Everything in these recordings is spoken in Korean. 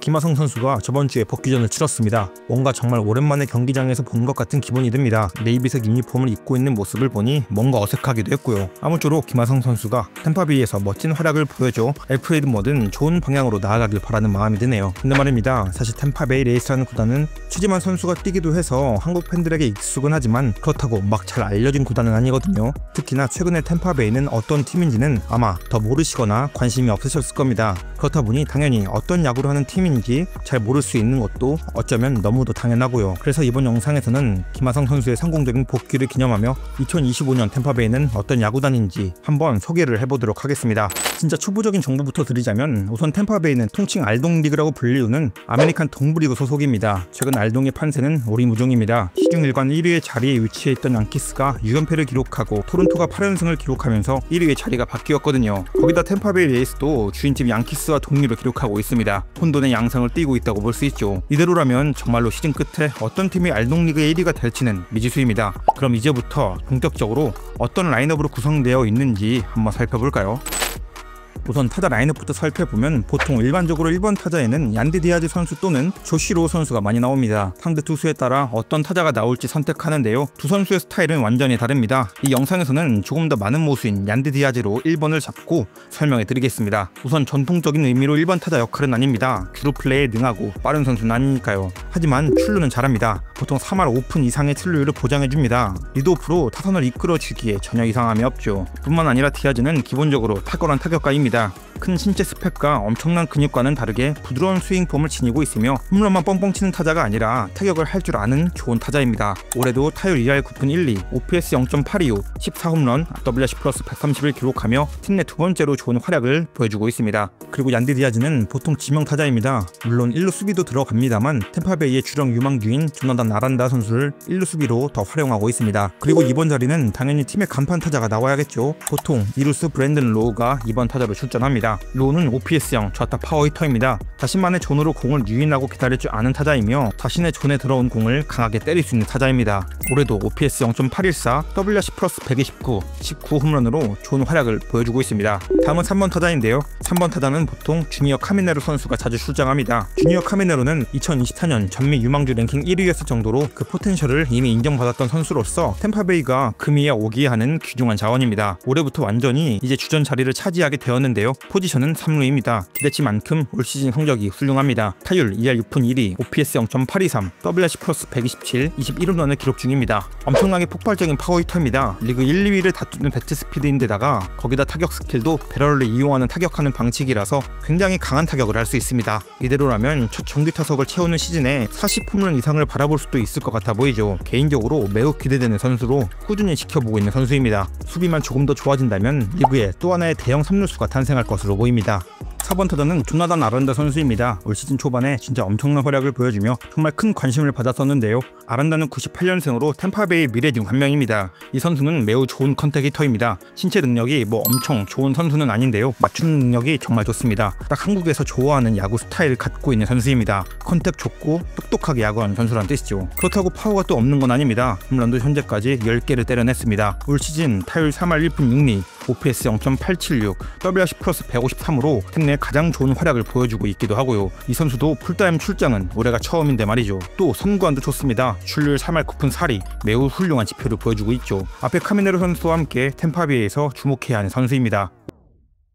김하성 선수가 저번주에 복귀전을 치렀습니다. 뭔가 정말 오랜만에 경기장에서 본 것 같은 기분이 듭니다. 네이비색 유니폼을 입고 있는 모습을 보니 뭔가 어색하기도 했고요. 아무쪼록 김하성 선수가 템파베이에서 멋진 활약을 보여줘 엘프레드 뭐든 좋은 방향으로 나아가길 바라는 마음이 드네요. 근데 말입니다. 사실 템파베이 레이스라는 구단은 최지만 선수가 뛰기도 해서 한국 팬들에게 익숙은 하지만 그렇다고 막 잘 알려진 구단은 아니거든요. 특히나 최근에 템파베이는 어떤 팀인지는 아마 더 모르시거나 관심이 없으셨을 겁니다. 그렇다 보니 당연히 어떤 야구를 하는 팀인지 잘 모를 수 있는 것도 어쩌면 너무도 당연하고요. 그래서 이번 영상에서는 김하성 선수의 성공적인 복귀를 기념하며 2025년 템파베이는 어떤 야구단인지 한번 소개를 해보도록 하겠습니다. 진짜 초보적인 정보부터 드리자면 우선 템파베이는 통칭 알동리그라고 불리우는 아메리칸 동부리그 소속입니다. 최근 알동의 판세는 오리무중입니다. 시중 일관 1위의 자리에 위치해 있던 양키스가 6연패를 기록하고 토론토가 8연승을 기록하면서 1위의 자리가 바뀌었거든요. 거기다 템파베이 레이스도 주인팀 양키스와 동률을 기록하고 있습니다. 혼돈의 양상을 띠고 있다고 볼 수 있죠. 이대로라면 정말로 시즌 끝에 어떤 팀이 알동리그의 1위가 될지는 미지수입니다. 그럼 이제부터 본격적으로 어떤 라인업으로 구성되어 있는지 한번 살펴볼까요? 우선 타자 라인업부터 살펴보면 보통 일반적으로 1번 타자에는 얀디 디아즈 선수 또는 조시 로우 선수가 많이 나옵니다. 상대 투수에 따라 어떤 타자가 나올지 선택하는데요. 두 선수의 스타일은 완전히 다릅니다. 이 영상에서는 조금 더 많은 모수인 얀디 디아즈로 1번을 잡고 설명해 드리겠습니다. 우선 전통적인 의미로 1번 타자 역할은 아닙니다. 주루 플레이에 능하고 빠른 선수는 아니니까요. 하지만 출루는 잘합니다. 보통 3할 5푼 이상의 출루율을 보장해줍니다. 리드오프로 타선을 이끌어주기에 전혀 이상함이 없죠. 뿐만 아니라 디아즈는 기본적으로 탁월한 타격가입니다. 큰 신체 스펙과 엄청난 근육과는 다르게 부드러운 스윙폼을 지니고 있으며 홈런만 뻥뻥 치는 타자가 아니라 타격을 할 줄 아는 좋은 타자입니다. 올해도 타율 2할 9푼 1리, OPS 0.82호, 14홈런, WRC 플러스 130을 기록하며 팀 내 두 번째로 좋은 활약을 보여주고 있습니다. 그리고 얀디 디아즈는 보통 지명 타자입니다. 물론 1루 수비도 들어갑니다만 템파베이의 주력 유망주인 조나단 아란다 선수를 1루 수비로 더 활용하고 있습니다. 그리고 이번 자리는 당연히 팀의 간판 타자가 나와야겠죠. 보통 2루수 브랜든 로우가 이번 타자로 출전합니다. 로우는 OPS형 좌타 파워히터입니다. 자신만의 존으로 공을 유인하고 기다릴 줄 아는 타자이며 자신의 존에 들어온 공을 강하게 때릴 수 있는 타자입니다. 올해도 OPS 0.814, WRC 플러스 129, 19홈런으로 좋은 활약을 보여주고 있습니다. 다음은 3번 타자인데요. 3번 타자는 보통 주니어 카미네로 선수가 자주 출장합니다. 주니어 카미네로는 2024년 전미 유망주 랭킹 1위였을 정도로 그 포텐셜을 이미 인정받았던 선수로서 템파베이가 금이야 오기야 하는 귀중한 자원입니다. 올해부터 완전히 이제 주전 자리를 차지하게 되었는데요. 포지션은 3루입니다. 기대치만큼 올 시즌 성적이 훌륭합니다. 타율 2할 6푼 1리, OPS 0.823, WRC 플러스 127, 21홈런을 기록 중입니다. 엄청나게 폭발적인 파워히터입니다. 리그 1, 2위를 다투는 배트 스피드인데다가 거기다 타격 스킬도 배럴을 이용하는 타격하는 방식이라서 굉장히 강한 타격을 할 수 있습니다. 이대로라면 첫 정규 타석을 채우는 시즌에 40홈런 이상을 바라볼 수도 있을 것 같아 보이죠. 개인적으로 매우 기대되는 선수로 꾸준히 지켜보고 있는 선수입니다. 수비만 조금 더 좋아진다면 리그에 또 하나의 대형 3루수가 탄생할 것으로 보입니다. 4번 타자는 조나단 아란다 선수입니다. 올 시즌 초반에 진짜 엄청난 활약을 보여주며 정말 큰 관심을 받았었는데요. 아란다는 98년생으로 템파베이 미래 중 한 명입니다. 이 선수는 매우 좋은 컨택 히터입니다. 신체 능력이 뭐 엄청 좋은 선수는 아닌데요. 맞추는 능력이 정말 좋습니다. 딱 한국에서 좋아하는 야구 스타일을 갖고 있는 선수입니다. 컨택 좋고 똑똑하게 야구하는 선수란 뜻이죠. 그렇다고 파워가 또 없는 건 아닙니다. 홈런도 현재까지 10개를 때려냈습니다. 올 시즌 타율 3할 1푼 6리, OPS 0.876, WRC 플러스 153으로 팀 내 가장 좋은 활약을 보여주고 있기도 하고요. 이 선수도 풀타임 출장은 올해가 처음인데 말이죠. 또 선구안도 좋습니다. 출루율 3할 9푼 4리, 매우 훌륭한 지표를 보여주고 있죠. 앞에 카미네로 선수와 함께 템파베이에서 주목해야 하는 선수입니다.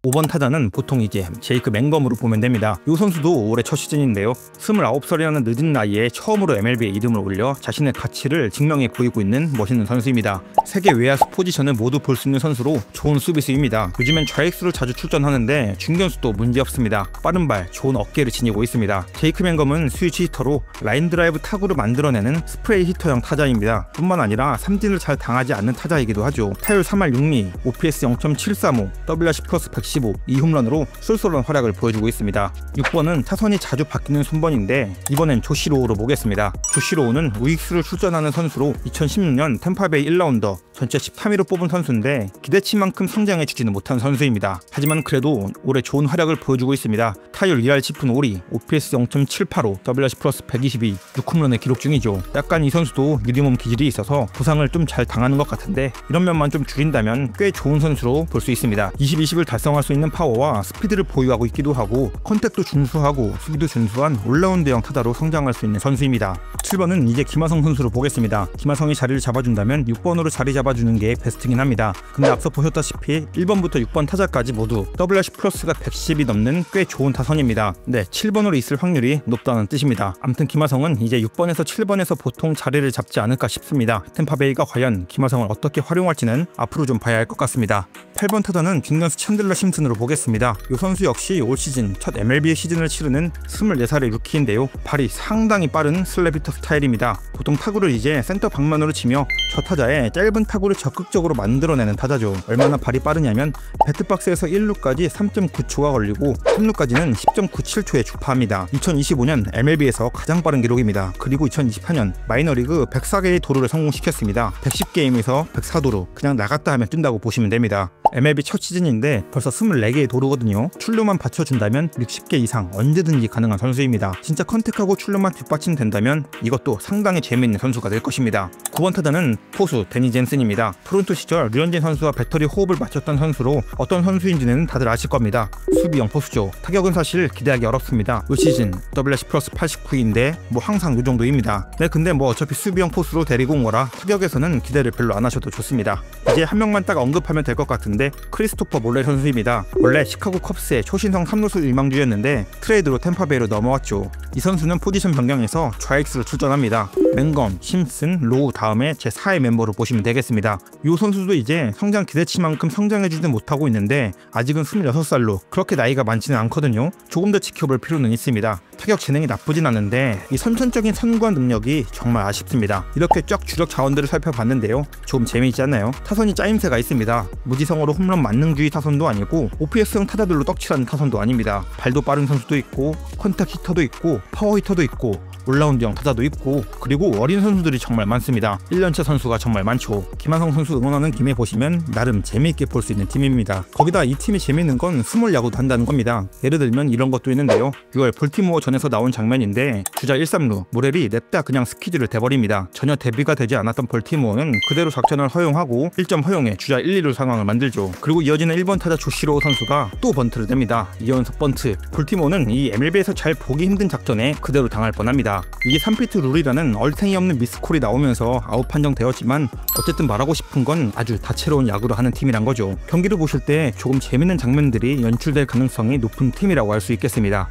5번 타자는 보통 이제 제이크 맹검으로 보면 됩니다. 이 선수도 올해 첫 시즌인데요. 29살이라는 늦은 나이에 처음으로 MLB에 이름을 올려 자신의 가치를 증명해 보이고 있는 멋있는 선수입니다. 세계 외야수 포지션을 모두 볼 수 있는 선수로 좋은 수비수입니다. 요즘엔 좌익수를 자주 출전하는데 중견수도 문제없습니다. 빠른 발, 좋은 어깨를 지니고 있습니다. 제이크 맹검은 스위치 히터로 라인 드라이브 타구를 만들어내는 스프레이 히터형 타자입니다. 뿐만 아니라 삼진을 잘 당하지 않는 타자이기도 하죠. 타율 3할 6리, OPS 0.735, WRC 플러스 115, 2홈런으로 쏠쏠한 활약을 보여주고 있습니다. 6번은 타선이 자주 바뀌는 순번인데 이번엔 조시 로우로 보겠습니다. 조시 로우는 우익수를 출전하는 선수로 2016년 템파베이 1라운더, 전체 13위로 뽑은 선수인데 기대치만큼 성장해주지는 못한 선수입니다. 하지만 그래도 올해 좋은 활약을 보여주고 있습니다. 타율 2할 10푼 5리, OPS 0.785, WRC 플러스 122, 6홈런을 기록 중이죠. 약간 이 선수도 유리몸 기질이 있어서 부상을 좀 잘 당하는 것 같은데 이런 면만 좀 줄인다면 꽤 좋은 선수로 볼 수 있습니다. 20-20을 달성할 수 있는 파워와 스피드를 보유하고 있기도 하고 컨택도 준수하고 수비도 준수한 올라운드형 타자로 성장할 수 있는 선수입니다. 7번은 이제 김하성 선수로 보겠습니다. 김하성이 자리를 잡아준다면 6번으로 자리 잡아주는 게 베스트긴 합니다. 근데 앞서 보셨다시피 1번부터 6번 타자까지 모두 WRC 플러스가 110이 넘는 꽤 좋은 타선입니다. 네, 7번으로 있을 확률이 높다는 뜻입니다. 아무튼 김하성은 이제 6번에서 7번에서 보통 자리를 잡지 않을까 싶습니다. 템파베이가 과연 김하성을 어떻게 활용할지는 앞으로 좀 봐야 할 것 같습니다. 8번 타자는 빅런스 챈들러 심슨으로 보겠습니다. 이 선수 역시 올 시즌 첫 MLB 시즌을 치르는 24살의 루키인데요. 발이 상당히 빠른 슬랩히터 스타일입니다. 보통 타구를 이제 센터 방면으로 치며 저 타자의 짧은 타구를 적극적으로 만들어내는 타자죠. 얼마나 발이 빠르냐면 배트박스에서 1루까지 3.9초가 걸리고 3루까지는 10.97초에 주파합니다. 2025년 MLB에서 가장 빠른 기록입니다. 그리고 2024년 마이너리그 104개의 도루를 성공시켰습니다. 110게임에서 104도루, 그냥 나갔다 하면 뛴다고 보시면 됩니다. MLB 첫 시즌인데 벌써 24개의 도루거든요. 출루만 받쳐준다면 60개 이상 언제든지 가능한 선수입니다. 진짜 컨택하고 출루만 뒷받침된다면 이것도 상당히 재미있는 선수가 될 것입니다. 9번 타자는 포수 데니 젠슨입니다. 토론토 시절 류현진 선수와 배터리 호흡을 맞췄던 선수로 어떤 선수인지는 다들 아실 겁니다. 수비형 포수죠. 타격은 사실 기대하기 어렵습니다. 올 시즌 WRC 플러스 89인데 뭐 항상 이 정도입니다. 네, 근데 뭐 어차피 수비형 포수로 데리고 온 거라 타격에서는 기대를 별로 안 하셔도 좋습니다. 이제 한 명만 딱 언급하면 될 것 같은데 크리스토퍼 몰레 선수입니다. 원래 시카고 컵스의 초신성 3루수 일망주였는데 트레이드로 템파베이로 넘어왔죠. 이 선수는 포지션 변경해서 좌익수로 출전합니다. 맹검, 심슨, 로우 다음에 제 4의 멤버로 보시면 되겠습니다. 이 선수도 이제 성장 기대치만큼 성장해주지 못하고 있는데 아직은 26살로 그렇게 나이가 많지는 않거든요. 조금 더 지켜볼 필요는 있습니다. 타격 재능이 나쁘진 않은데 이 선천적인 선구한 능력이 정말 아쉽습니다. 이렇게 쫙 주력 자원들을 살펴봤는데요. 조금 재미있지 않나요? 타선이 짜임새가 있습니다. 무지성으로 홈런 만능주의 타선도 아니고 OPS형 타자들로 떡칠하는 타선도 아닙니다. 발도 빠른 선수도 있고 컨택 히터도 있고 파워 히터도 있고 올라운드형 타자도 있고 그리고 어린 선수들이 정말 많습니다. 1년차 선수가 정말 많죠. 김하성 선수 응원하는 김에 보시면 나름 재미있게 볼 수 있는 팀입니다. 거기다 이 팀이 재미있는 건 스몰 야구도 한다는 겁니다. 예를 들면 이런 것도 있는데요. 6월 볼티모어 전에서 나온 장면인데 주자 1-3루 모렐이 냅다 그냥 스키즈를 대버립니다. 전혀 대비가 되지 않았던 볼티모어는 그대로 작전을 허용하고 1점 허용해 주자 1-2루 상황을 만들죠. 그리고 이어지는 1번 타자 조시로 선수가 또 번트를 냅니다. 2연속 번트. 볼티모어는 이 MLB에서 잘 보기 힘든 작전에 그대로 당할 뻔합니다. 이게 3피트 룰이라는 얼탱이 없는 미스콜이 나오면서 아웃 판정되었지만 어쨌든 말하고 싶은 건 아주 다채로운 야구를 하는 팀이란 거죠. 경기를 보실 때 조금 재밌는 장면들이 연출될 가능성이 높은 팀이라고 할 수 있겠습니다.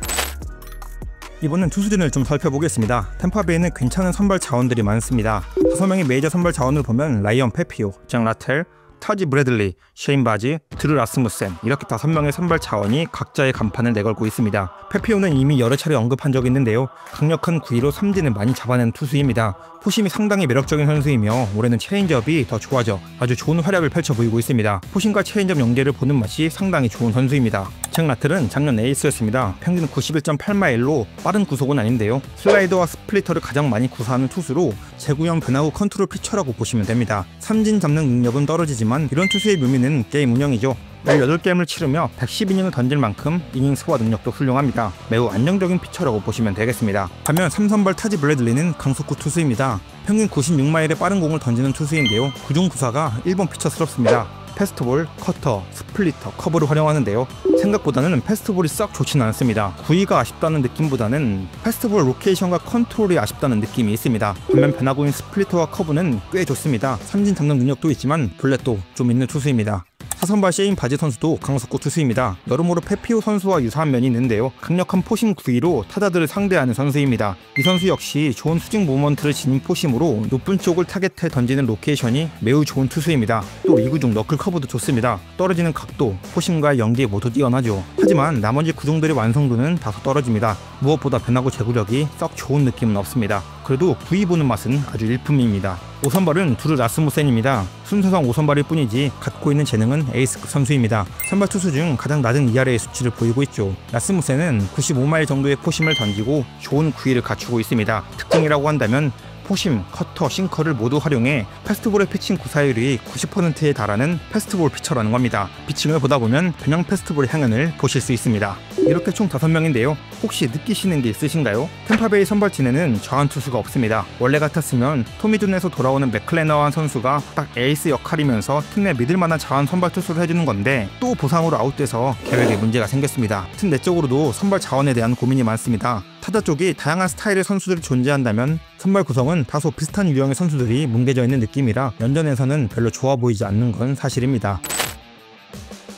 이번엔 투수진을 좀 살펴보겠습니다. 템파베이는 괜찮은 선발 자원들이 많습니다. 5명의 메이저 선발 자원을 보면 라이언 페피오, 장 라텔, 타지 브래들리, 셰인 바지, 드루 라스무센 이렇게 5명의 선발 자원이 각자의 간판을 내걸고 있습니다. 페피오는 이미 여러 차례 언급한 적이 있는데요. 강력한 구위로 삼진을 많이 잡아내는 투수입니다. 포심이 상당히 매력적인 선수이며 올해는 체인지업이 더 좋아져 아주 좋은 활약을 펼쳐 보이고 있습니다. 포심과 체인지업 연계를 보는 맛이 상당히 좋은 선수입니다. 잭 라텔은 작년 에이스였습니다. 평균 91.8마일로 빠른 구속은 아닌데요. 슬라이더와 스플리터를 가장 많이 구사하는 투수로 제구형 변화구 컨트롤 피처라고 보시면 됩니다. 삼진 잡는 능력은 떨어지지만 이런 투수의 묘미는 게임 운영이죠. 18게임을 치르며 112이닝을 던질 만큼 이닝 소화 능력도 훌륭합니다. 매우 안정적인 피처라고 보시면 되겠습니다. 반면 3선발 타지 브래들리는 강속구 투수입니다. 평균 96마일의 빠른 공을 던지는 투수인데요. 그중 구사가 1번 피처스럽습니다. 패스트볼, 커터, 스플리터, 커브를 활용하는데요. 생각보다는 패스트볼이 썩 좋지는 않습니다. 구위가 아쉽다는 느낌보다는 패스트볼 로케이션과 컨트롤이 아쉽다는 느낌이 있습니다. 반면 변화구인 스플리터와 커브는 꽤 좋습니다. 삼진 잡는 능력도 있지만 블렛도 좀 있는 투수입니다. 4선발 셰인 바지 선수도 강속구 투수입니다. 여러모로 페피오 선수와 유사한 면이 있는데요. 강력한 포심 구위로 타자들을 상대하는 선수입니다. 이 선수 역시 좋은 수직 모먼트를 지닌 포심으로 높은 쪽을 타겟해 던지는 로케이션이 매우 좋은 투수입니다. 또 이구중 너클 커브도 좋습니다. 떨어지는 각도, 포심과의 연계 모두 뛰어나죠. 하지만 나머지 구종들의 완성도는 다소 떨어집니다. 무엇보다 변화구 제구력이 썩 좋은 느낌은 없습니다. 그래도 구위 보는 맛은 아주 일품입니다. 5선발은 드루 라스무센입니다. 순서상 5선발일 뿐이지 갖고 있는 재능은 에이스급 선수입니다. 선발 투수 중 가장 낮은 ERA의 수치를 보이고 있죠. 라스무센은 95마일 정도의 포심을 던지고 좋은 구위를 갖추고 있습니다. 특징이라고 한다면 포심, 커터, 싱커를 모두 활용해 패스트볼의 피칭 구사율이 90%에 달하는 패스트볼 피처라는 겁니다. 피칭을 보다 보면 변형 패스트볼의 향연을 보실 수 있습니다. 이렇게 총 5명인데요. 혹시 느끼시는 게 있으신가요? 템파베이 선발진에는 저한 투수가 없습니다. 원래 같았으면 토미존에서 돌아오는 맥클레너한 선수가 딱 에이스 역할이면서 팀 내 믿을만한 자완 선발 투수를 해주는 건데 또 부상으로 아웃돼서 계획에 문제가 생겼습니다. 팀 내적으로도 선발 자원에 대한 고민이 많습니다. 타자 쪽이 다양한 스타일의 선수들이 존재한다면 선발 구성은 다소 비슷한 유형의 선수들이 뭉개져 있는 느낌이라 연전에서는 별로 좋아 보이지 않는 건 사실입니다.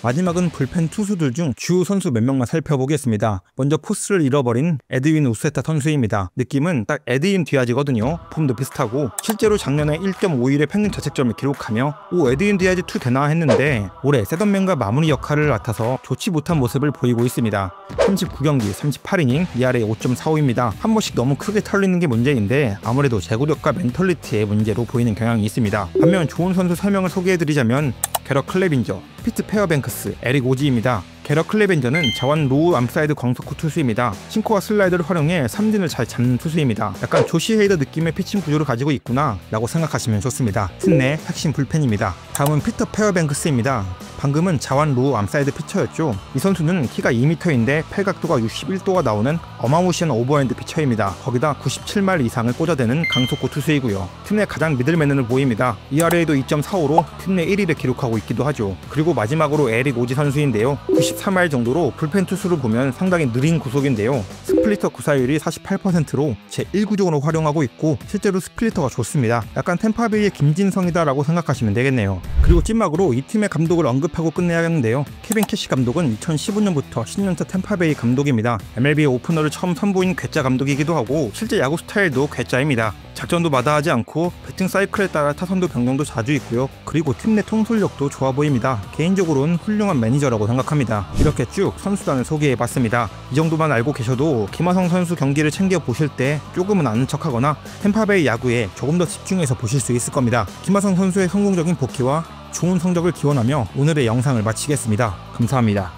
마지막은 불펜 투수들 중 주요 선수 몇 명만 살펴보겠습니다. 먼저 포스를 잃어버린 에드윈 우세타 선수입니다. 느낌은 딱 에드윈 디아즈거든요. 폼도 비슷하고 실제로 작년에 1.51의 평균 자책점을 기록하며 에드윈 디아즈 2 되나 했는데 올해 셋업맨과 마무리 역할을 맡아서 좋지 못한 모습을 보이고 있습니다. 39경기 38이닝 ERA 5.45입니다. 한 번씩 너무 크게 털리는 게 문제인데 아무래도 제구력과 멘털리티의 문제로 보이는 경향이 있습니다. 반면 좋은 선수 3명을 소개해드리자면 게럿 클레빈저, 피트 페어뱅크스, 에릭 오지입니다. 게럿 클레빈저는 자완 로우 암사이드 광속구 투수입니다. 싱커와 슬라이드를 활용해 삼진을 잘 잡는 투수입니다. 약간 조시 헤이더 느낌의 피칭 구조를 가지고 있구나 라고 생각하시면 좋습니다. 팀 내 핵심 불펜입니다. 다음은 피터 페어뱅크스입니다. 방금은 자완 로우 암사이드 피처였죠. 이 선수는 키가 2m인데 팔각도가 61도가 나오는 어마무시한 오버핸드 피처입니다. 거기다 97마일 이상을 꽂아대는 강속구 투수이고요. 팀 내 가장 미들맨을 보입니다. ERA도 2.45로 팀 내 1위를 기록하고 있기도 하죠. 그리고 마지막으로 에릭 오지 선수인데요. 93마일 정도로 불펜 투수를 보면 상당히 느린 구속인데요. 스플리터 구사율이 48%로 제1구종으로 활용하고 있고 실제로 스플리터가 좋습니다. 약간 템파베이의 김진성이다 라고 생각하시면 되겠네요. 그리고 찐막으로 이 팀의 감독을 언급하고 끝내야겠는데요. 케빈 캐시 감독은 2015년부터 10년차 템파베이 감독입니다. MLB 오프너를 처음 선보인 괴짜 감독이기도 하고 실제 야구 스타일도 괴짜입니다. 작전도 마다하지 않고 배팅 사이클에 따라 타선도 변경도 자주 있고요. 그리고 팀 내 통솔력도 좋아 보입니다. 개인적으로는 훌륭한 매니저라고 생각합니다. 이렇게 쭉 선수단을 소개해봤습니다. 이 정도만 알고 계셔도 김하성 선수 경기를 챙겨보실 때 조금은 아는 척하거나 템파베이 야구에 조금 더 집중해서 보실 수 있을 겁니다. 김하성 선수의 성공적인 복귀와 좋은 성적을 기원하며 오늘의 영상을 마치겠습니다. 감사합니다.